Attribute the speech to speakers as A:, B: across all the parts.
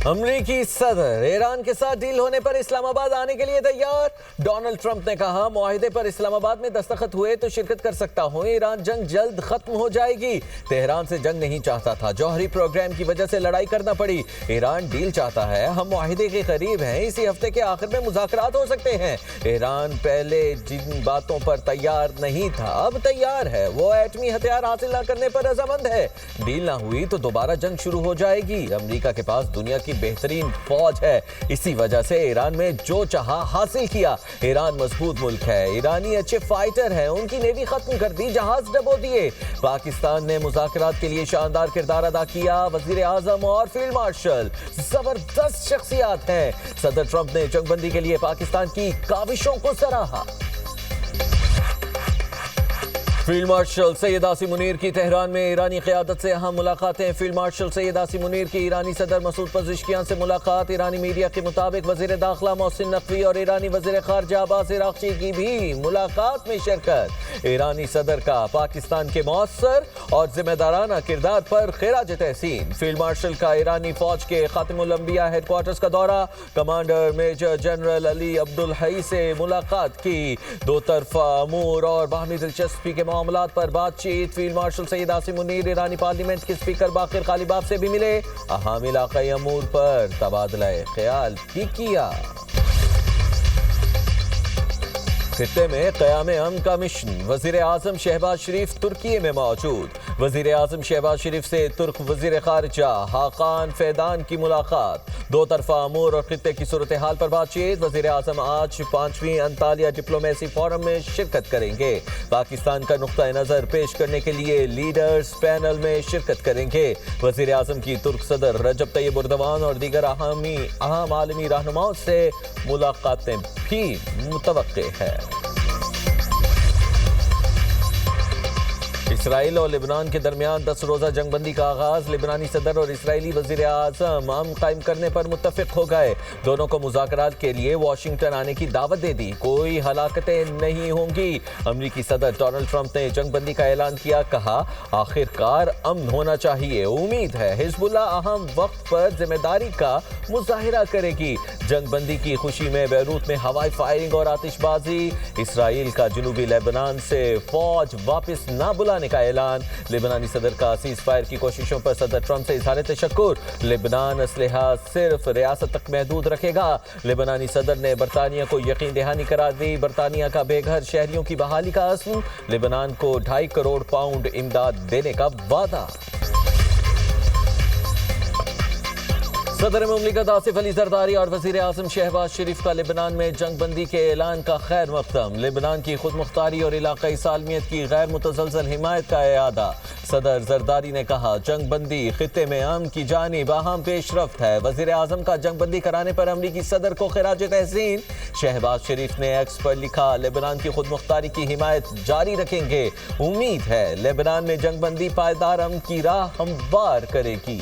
A: امریکی صدر ایران کے ساتھ ڈیل ہونے پر اسلام آباد آنے کے لیے تیار۔ ڈونلڈ ٹرمپ نے کہا معاہدے پر اسلام آباد میں دستخط ہوئے تو شرکت کر سکتا ہوں، ایران جنگ جلد ختم ہو جائے گی۔ تہران سے جنگ نہیں چاہتا تھا، جوہری پروگرام کی وجہ سے لڑائی کرنا پڑی۔ ایران ڈیل چاہتا ہے، ہم معاہدے کے قریب ہیں، اسی ہفتے کے آخر میں مذاکرات ہو سکتے ہیں۔ ایران پہلے جن باتوں پر تیار نہیں تھا اب تیار ہے، وہ ایٹمی ہتھیار حاصل نہ کرنے پر رضامند ہے۔ ڈیل نہ ہوئی تو دوبارہ جنگ شروع ہو جائے گی۔ امریکہ کے پاس دنیا کی بہترین فوج ہے، اسی وجہ سے ایران میں جو چاہا حاصل کیا۔ ایران مضبوط ملک ہے، ایرانی اچھے فائٹر ہیں، ان کی نیوی ختم کر دی، جہاز ڈبو دیے۔ پاکستان نے مذاکرات کے لیے شاندار کردار ادا کیا، وزیر اعظم اور فیلڈ مارشل زبردست شخصیات ہیں۔ صدر ٹرمپ نے جنگ بندی کے لیے پاکستان کی کاوشوں کو سراہا۔ فیلڈ مارشل سید عاصم منیر کی تہران میں ایرانی قیادت سے اہم ملاقاتیں۔ فیلڈ مارشل سید عاصم منیر کی ایرانی صدر مسعود پزشکیان سے ملاقات۔ ایرانی میڈیا کے مطابق وزیر داخلہ محسن نقوی اور ایرانی وزیر خارجہ عباس عراقچی کی بھی ملاقات میں شرکت۔ ایرانی صدر کا پاکستان کے مؤثر اور ذمہ دارانہ کردار پر خراج تحسین۔ فیلڈ مارشل کا ایرانی فوج کے خاتم الانبیاء ہیڈ کوارٹرز کا دورہ، کمانڈر میجر جنرل علی عبدالحی سے ملاقات کی۔ دو طرفہ امور اور باہمی دلچسپی کے معاملات پر بات چیت۔ فیلڈ مارشل سید عاصم منیر ایرانی پارلیمنٹ کے اسپیکر باقر غالیباف سے بھی ملے، اہم علاقائی امور پر تبادلہ خیال بھی کیا۔ خطے میں قیام امن کا مشن، وزیر اعظم شہباز شریف ترکی میں موجود۔ وزیر اعظم شہباز شریف سے ترک وزیر خارجہ حاقان فیدان کی ملاقات۔ دو طرفہ امور اور خطے کی صورتحال پر بات چیت۔ وزیر اعظم آج 5ویں انطالیہ ڈپلومیسی فورم میں شرکت کریں گے۔ پاکستان کا نقطہ نظر پیش کرنے کے لیے لیڈرز پینل میں شرکت کریں گے۔ وزیر اعظم کی ترک صدر رجب طیب اردوان اور دیگر اہم عالمی رہنماؤں سے ملاقاتیں بھی متوقع ہے۔ اسرائیل اور لبنان کے درمیان 10 روزہ جنگ بندی کا آغاز۔ لبنانی صدر اور اسرائیلی وزیر اعظم امن قائم کرنے پر متفق ہو گئے۔ دونوں کو مذاکرات کے لیے واشنگٹن آنے کی دعوت دے دی۔ کوئی ہلاکتیں نہیں ہوں گی۔ امریکی صدر ڈونلڈ ٹرمپ نے جنگ بندی کا اعلان کیا، کہا آخر کار امن ہونا چاہیے، امید ہے حزب اللہ اہم وقت پر ذمہ داری کا مظاہرہ کرے گی۔ جنگ بندی کی خوشی میں بیروت میں ہوائی فائرنگ اور آتش بازی۔ اسرائیل کا جنوبی لیبنان سے فوج واپس نہ بلانے کا اعلان۔ لبنانی صدر کا سیز فائر کی کوششوں پر صدر ٹرمپ سے اظہار تشکر۔ لبنان اسلحہ صرف ریاست تک محدود رکھے گا۔ لبنانی صدر نے برطانیہ کو یقین دہانی قرار دی۔ برطانیہ کا بے گھر شہریوں کی بحالی کا عزم، لبنان کو 2.5 کروڑ پاؤنڈ امداد دینے کا وعدہ۔ صدر مملکت آصف علی زرداری اور وزیر اعظم شہباز شریف کا لبنان میں جنگ بندی کے اعلان کا خیر مقدم۔ لبنان کی خود مختاری اور علاقائی سالمیت کی غیر متزلزل حمایت کا اعادہ۔ صدر زرداری نے کہا جنگ بندی خطے میں امن کی جانب اہم پیش رفت ہے۔ وزیر اعظم کا جنگ بندی کرانے پر امریکی صدر کو خراج تحسین۔ شہباز شریف نے ایکس پر لکھا لبنان کی خود مختاری کی حمایت جاری رکھیں گے، امید ہے لبنان میں جنگ بندی پائیدار امن کی راہ ہموار کرے گی۔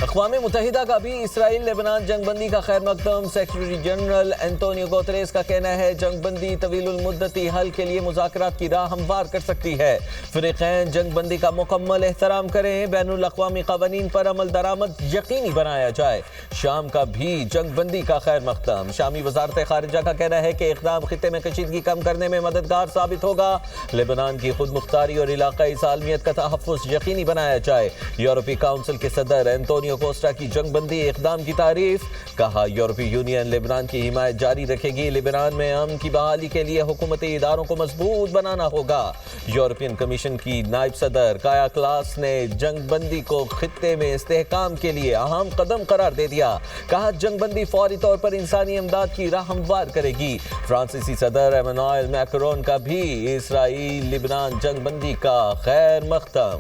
A: اقوام متحدہ کا بھی اسرائیل لبنان جنگ بندی کا خیر مقدم۔ سیکرٹری جنرل انتونیو گوتریس کا کہنا ہے جنگ بندی طویل المدتی حل کے لیے مذاکرات کی راہ ہموار کر سکتی ہے۔ فریقین جنگ بندی کا مکمل احترام کریں، بین الاقوامی قوانین پر عمل درآمد یقینی بنایا جائے۔ شام کا بھی جنگ بندی کا خیر مقدم۔ شامی وزارت خارجہ کا کہنا ہے کہ اقدام خطے میں کشیدگی کم کرنے میں مددگار ثابت ہوگا۔ لبنان کی خود مختاری اور علاقائی سالمیت کا تحفظ یقینی بنایا جائے۔ یورپی کونسل کے صدر انتونیو کوسٹا کی جنگ بندی اقدام کی تعریف، کہا یورپی یونین لبنان کی حمایت جاری رکھے گی۔ لبنان میں امن کی بحالی کے لیے حکومتی اداروں کو مضبوط بنانا ہوگا۔ یورپین کمیشن کی نائب صدر کایا کلاس نے جنگ بندی کو خطے میں استحکام کے لیے اہم قدم قرار دے دیا، کہا جنگ بندی فوری طور پر انسانی امداد کی راہ ہموار کرے گی۔ فرانسیسی صدر ایمانوئل میکرون کا بھی اسرائیل لبنان جنگ بندی کا خیر مقدم۔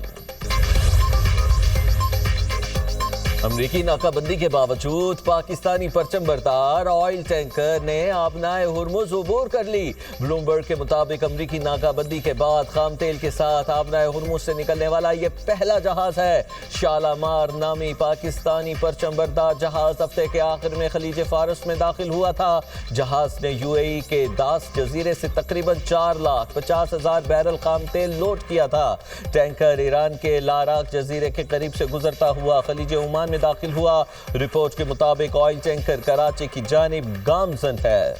A: امریکی ناکابندی کے باوجود پاکستانی پرچم بردار آئل ٹینکر نے آبنائے ہرمز عبور کر لی۔ بلومبرگ کے مطابق امریکی ناکابندی کے بعد خام تیل کے ساتھ آبنائے ہرمز سے نکلنے والا یہ پہلا جہاز ہے۔ شالامار نامی پاکستانی پرچم بردار جہاز ہفتے کے آخر میں خلیج فارس میں داخل ہوا تھا۔ جہاز نے یو اے ای کے داس جزیرے سے تقریباً 4,50,000 بیرل خام تیل لوڈ کیا تھا۔ ٹینکر ایران کے لاراک جزیرے کے قریب سے گزرتا ہوا خلیج عمان میں داخل ہوا۔ رپورٹ کے مطابق آئل ٹینکر کراچی کی جانب گامزن ہے۔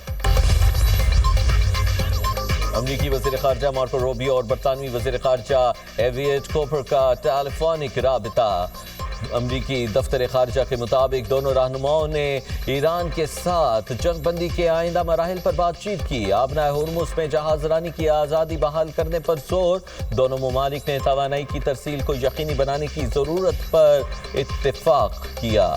A: امریکی وزیر خارجہ مارکو روبیو اور برطانوی وزیر خارجہ ایویٹ کوپر کا ٹیلی فونک رابطہ۔ امریکی دفتر خارجہ کے مطابق دونوں رہنماؤں نے ایران کے ساتھ جنگ بندی کے آئندہ مراحل پر بات چیت کی۔ آبنائے ہرمز میں جہاز رانی کی آزادی بحال کرنے پر زور۔ دونوں ممالک نے توانائی کی ترسیل کو یقینی بنانے کی ضرورت پر اتفاق کیا۔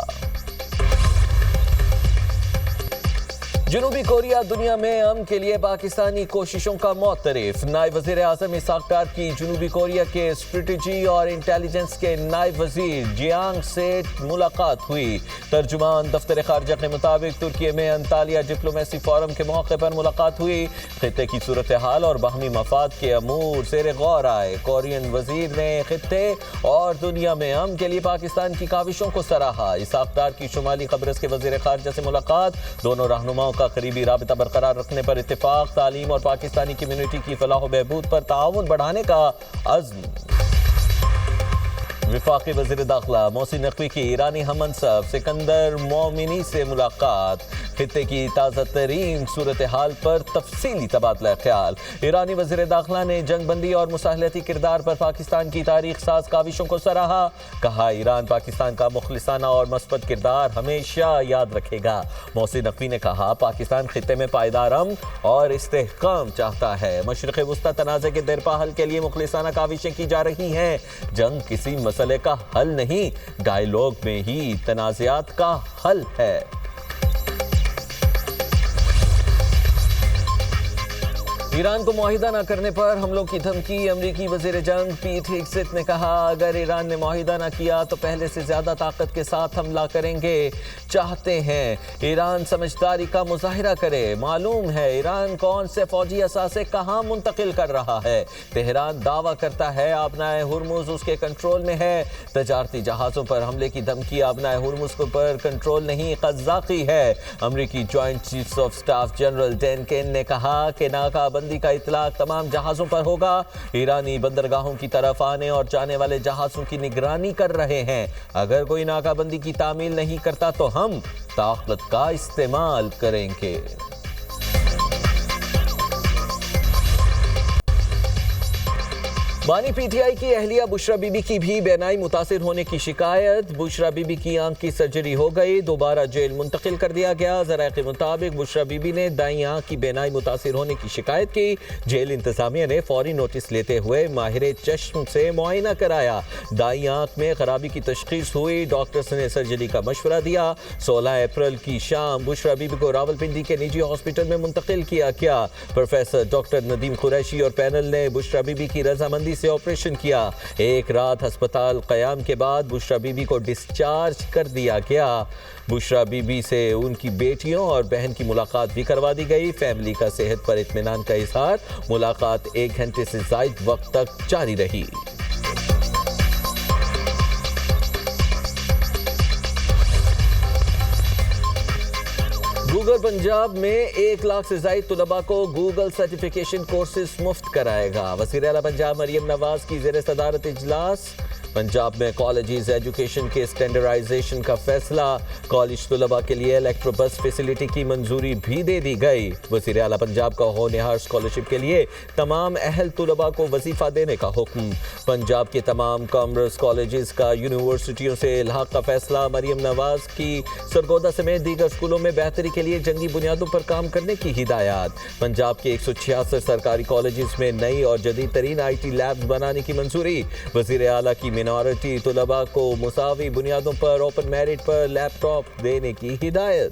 A: جنوبی کوریا دنیا میں امن کے لیے پاکستانی کوششوں کا معترف۔ نائب وزیر اعظم اسحاق ڈار کی جنوبی کوریا کے اسٹریٹجی اور انٹیلیجنس کے نائب وزیر جیانگ سے ملاقات ہوئی۔ ترجمان دفتر خارجہ کے مطابق ترکی میں انطالیہ ڈپلومیسی فورم کے موقع پر ملاقات ہوئی۔ خطے کی صورتحال اور باہمی مفاد کے امور زیر غور آئے۔ کورین وزیر نے خطے اور دنیا میں امن کے لیے پاکستان کی کاوشوں کو سراہا۔ اسحاق ڈار کی شمالی قبرص کے وزیر خارجہ سے ملاقات۔ دونوں رہنماؤں کا قریبی رابطہ برقرار رکھنے پر اتفاق۔ تعلیم اور پاکستانی کمیونٹی کی فلاح و بہبود پر تعاون بڑھانے کا عزم۔ وفاقی وزیر داخلہ محسن نقوی کی ایرانی ہم منصب سکندر مومنی سے ملاقات۔ خطے کی تازہ ترین صورتحال پر تفصیلی تبادلہ خیال۔ ایرانی وزیر داخلہ نے جنگ بندی اور مساحلتی کردار پر پاکستان کی تاریخ ساز کاوشوں کو سراہا۔ کہا ایران پاکستان کا مخلصانہ اور مثبت کردار ہمیشہ یاد رکھے گا۔ محسن نقوی نے کہا پاکستان خطے میں پائیدار امن اور استحکام چاہتا ہے۔ مشرق وسطی تنازع کے دیرپا حل کے لیے مخلصانہ کاوشیں کی جا رہی ہیں۔ جنگ کسی مسئلے کا حل نہیں، ڈائیلاگ میں ہی تنازعات کا حل ہے۔ ایران کو معاہدہ نہ کرنے پر حملوں کی دھمکی۔ امریکی وزیر جنگ پیٹ ہگسٹ نے کہا اگر ایران نے معاہدہ نہ کیا تو پہلے سے زیادہ طاقت کے ساتھ حملہ کریں گے۔ چاہتے ہیں ایران سمجھداری کا مظاہرہ کرے۔ معلوم ہے ایران کون سے فوجی اثاثے کہاں منتقل کر رہا ہے۔ تہران دعویٰ کرتا ہے آبنائے ہرمز اس کے کنٹرول میں ہے۔ تجارتی جہازوں پر حملے کی دھمکی آبنائے ہرمز پر کنٹرول نہیں، قذاقی ہے۔ امریکی joint chiefs of staff general Dan Caine نے کہا کہ ناکہ بندی کا اطلاق تمام جہازوں پر ہوگا۔ ایرانی بندرگاہوں کی طرف آنے اور جانے والے جہازوں کی نگرانی کر رہے ہیں۔ اگر کوئی ناکہ بندی کی تعمیل نہیں کرتا تو ہم طاقت کا استعمال کریں گے۔ بانی پی ٹی آئی کی اہلیہ بشرا بی بی کی بھی بینائی متاثر ہونے کی شکایت۔ بشرا بی بی کی آنکھ کی سرجری ہو گئی، دوبارہ جیل منتقل کر دیا گیا۔ ذرائع کے مطابق بشرا بی بی نے دائیں آنکھ کی بینائی متاثر ہونے کی شکایت کی۔ جیل انتظامیہ نے فوری نوٹس لیتے ہوئے ماہر چشم سے معائنہ کرایا۔ دائیں آنکھ میں خرابی کی تشخیص ہوئی، ڈاکٹرز نے سرجری کا مشورہ دیا۔ 16 اپریل کی شام بشرا بی بی کو راولپنڈی کے نجی ہاسپٹل میں منتقل کیا گیا۔ پروفیسر ڈاکٹر ندیم قریشی اور پینل نے بشرا بی بی کی رضامندی سے آپریشن کیا۔ ایک رات ہسپتال قیام کے بعد بشرا بی بی کو ڈسچارج کر دیا گیا۔ بشرا بی بی سے ان کی بیٹیوں اور بہن کی ملاقات بھی کروا دی گئی۔ فیملی کا صحت پر اطمینان کا اظہار۔ ملاقات 1 گھنٹے سے زائد وقت تک جاری رہی۔ گوگل پنجاب میں 1 لاکھ سے زائد طلباء کو گوگل سرٹیفکیشن کورسز مفت کرائے گا۔ وزیر اعلیٰ پنجاب مریم نواز کی زیر صدارت اجلاس۔ پنجاب میں کالجز ایجوکیشن کے اسٹینڈرڈائزیشن کا فیصلہ۔ کالج طلباء کے لیے الیکٹرو بس فیسلٹی کی منظوری بھی دے دی گئی۔ وزیر اعلیٰ پنجاب کا ہونہار اسکالرشپ کے لیے تمام اہل طلباء کو وظیفہ دینے کا حکم۔ پنجاب کے تمام کامرس کالجز کا یونیورسٹیوں سے الحاق کا فیصلہ۔ مریم نواز کی سرگودا سمیت دیگر اسکولوں میں بہتری کے لیے جنگی بنیادوں پر کام کرنے کی ہدایات۔ پنجاب کے 166 سرکاری کالجز میں نئی اور جدید ترین آئی ٹی لیبز بنانے کی منظوری۔ وزیر اعلیٰ کی مینارٹی طلباء کو مساوی بنیادوں پر اوپن میرٹ پر لیپ ٹاپ دینے کی ہدایت۔